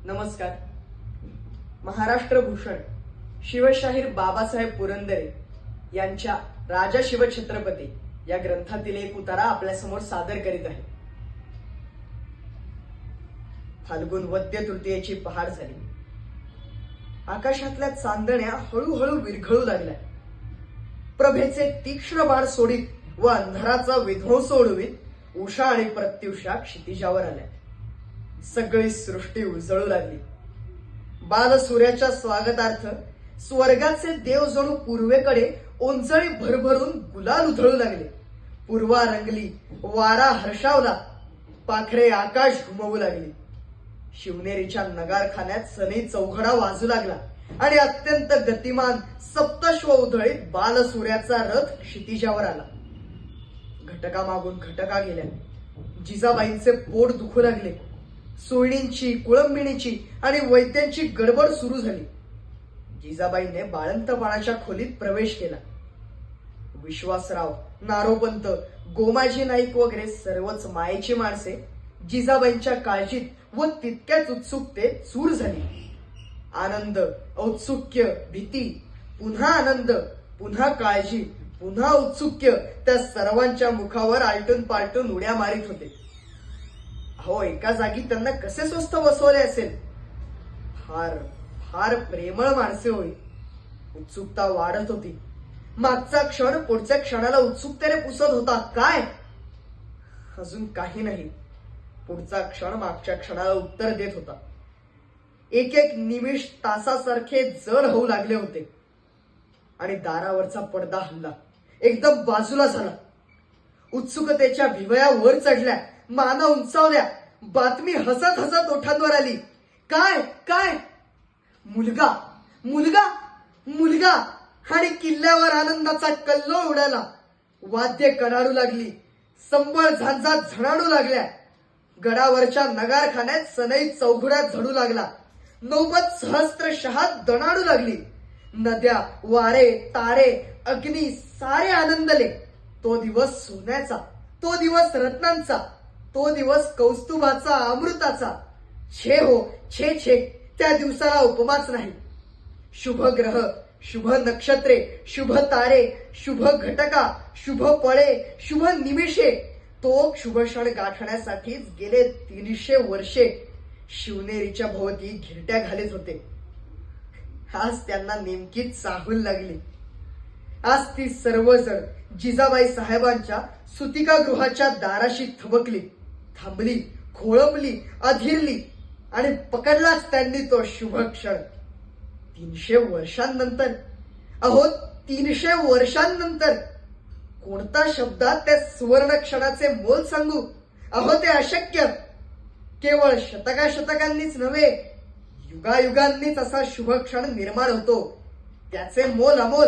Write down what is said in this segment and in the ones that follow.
नमस्कार. महाराष्ट्र भूषण शिवशाहीर बाबासाहेब पुरंदरे यांच्या राजा शिवछत्रपती या ग्रंथातील एक उतारा आपल्यासमोर सादर करीत आहे. फाल्गुन वद्य तृतीयेची पहाट झाली. आकाशातल्या चांदण्या हळूहळू विरघळू लागल्या. प्रभेचे तीक्ष्ण बाण सोडीत व अंधाराचा विध्वंस ओढवीत उषा आणि प्रत्युषा क्षितिजावर आल्या. सगळी सृष्टी उजळू लागली. बालसूर्याच्या स्वागतार्थ स्वर्गाचे देव जणू पूर्वेकडे ओंजळी भरभरून गुलाल उधळू लागले. पूर्वा रंगली, वारा हर्षावला, पाखरे आकाश घुमवू लागली. शिवनेरीच्या नगारखान्यात सनई चौघडा वाजू लागला आणि अत्यंत गतिमान सप्तश्व उधळीत बालसूर्याचा रथ क्षितिजावर आला. घटकामागून घटका गेल्या. जिजाबाईंचे पोट दुखू लागले. सोयींची, कुळंबिणीची आणि वैद्यांची गडबड सुरू झाली. जिजाबाईंने बाळंतपणाच्या खोलीत प्रवेश केला. विश्वासराव, नारोपंत, गोमाजी नाईक वगैरे सर्वच मायेची माणसे जिजाबाईंच्या काळजीत व तितक्याच उत्सुकतेत चूर झाली. आनंद, औत्सुक्य, भीती, पुन्हा आनंद, पुन्हा काळजी, पुन्हा उत्सुक्य त्या सर्वांच्या मुखावर आलटून पालटून उड्या मारित होते. अहो, एका जागी त्यांना कसे स्वस्थ बसवले असेल. फार फार प्रेमळ माणसे होई. उत्सुकता वाढत होती. मागचा क्षण पुढच्या क्षणाला उत्सुकतेने पुसत होता. काय? अजून काही नाही. पुढचा क्षण मागच्या क्षणाला उत्तर देत होता. एक एक निमिष तासासारखे जड होऊ लागले होते आणि दारावरचा पडदा हलला. एकदम बाजूला झाला. उत्सुकतेच्या भिवया वर चढल्या, माना उंचावल्या. बातमी हसत हसत ओठांवर आली. काय काय? मुलगा मुलगा मुलगा. आणि किल्ल्यावर आनंदाचा कल्लोळ उडाला. वाद्य कडाडू लागली. संबळ झांझा झणाडू लागल्या. गडावरच्या नगारखान्यात सनई चौघड्यात झडू लागला. नौबत सहस्त्रशः दणाडू लागली. नद्या, वारे, तारे, अग्नी सारे आनंदले. तो दिवस सोन्याचा, तो दिवस रत्नांचा, तो दिवस कौस्तुभाचा, अमृताचा. छे हो, छे छे, त्या दिवसाला उपमाच नाही. शुभ ग्रह, शुभ नक्षत्रे, शुभ तारे, शुभ घटका, शुभ पळे, शुभ निमिषे, तो शुभ क्षण गाठण्यासाठीच गेले 300 वर्षे शिवनेरीच्या भोवती घिरट्या घालीत होते. आज त्यांना नेमकी चाहूल लागली. आज ती सर्वजण जिजाबाई साहेबांच्या सुतिकागृहाच्या दाराशी थबकली, थांबली, खोळंबली, अधीरली आणि पकडलाच त्यांनी तो शुभ क्षण. 300 वर्षांनंतर, अहो 300 वर्षांनंतर कोणता शब्दात त्या सुवर्ण क्षणाचे मोल सांगू? अहो ते अशक्य. केवळ शतकाशतकांनीच नव्हे, युगायुगांनीच असा शुभ क्षण निर्माण होतो. त्याचे मोल अमोल.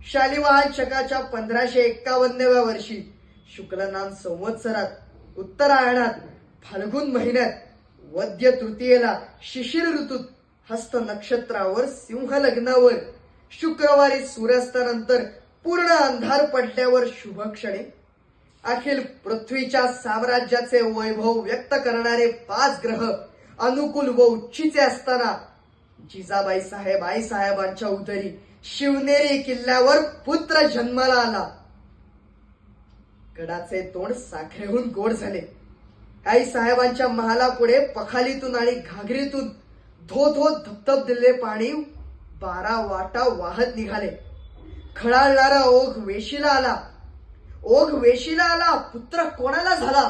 शालिवाहन शकाच्या 1551व्या वर्षी शुक्ल नाम संवत्सरात उत्तरायणात फाल्गुन महिन्यात वद्य तृतीयेला शिशिर ऋतूत हस्त नक्षत्रावर सिंह लग्नावर शुक्रवारी सूर्यास्तानंतर पूर्ण अंधार पडल्यावर शुभ क्षणी अखिल पृथ्वीच्या साम्राज्याचे वैभव व्यक्त करणारे 5 ग्रह अनुकूल व उच्चीचे असताना जिजाबाई साहेब आई साहेबांच्या उदरी शिवनेरी किल्ल्यावर पुत्र जन्माला आला. गडाचे तोंड साखरेहून गोड झाले. आई साहेबांच्या महालापुढे पखालीतून आणि घागरीतून धो धो धबधब दिलेले पाणी 12 वाटा वाहत निघाले. खळाळणारा ओघ वेशीला आला. ओघ वेशीला आला. पुत्र कोणाला झाला?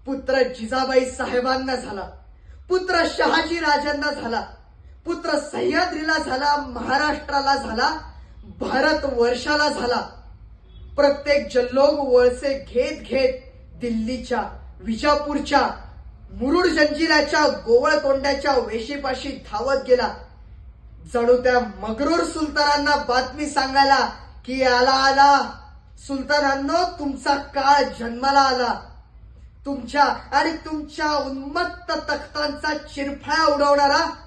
पुत्र जिजाबाई साहेबांना झाला. पुत्र शहाजी राजांना झाला. पुत्र सह्याद्रीला झाला, महाराष्ट्राला झाला, भारत वर्षाला झाला. प्रत्येक जल्लोग वळसे घेत घेत दिल्लीच्या, विजापूरच्या, मुरुड जंजिऱ्याच्या, गोवळकोंड्याच्या वेशीपाशी धावत गेला. जणू त्या मगरूर सुलतानांना बातमी सांगायला की आला आला सुलतानांनो, तुमचा काळ जन्माला आला. तुमच्या आणि तुमच्या उन्मत्त तख्तांचा चिरफळा उडवणारा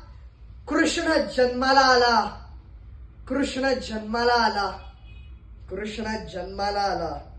कृष्ण जन्माला आला. कृष्ण जन्माला आला. कृष्ण जन्माला आला.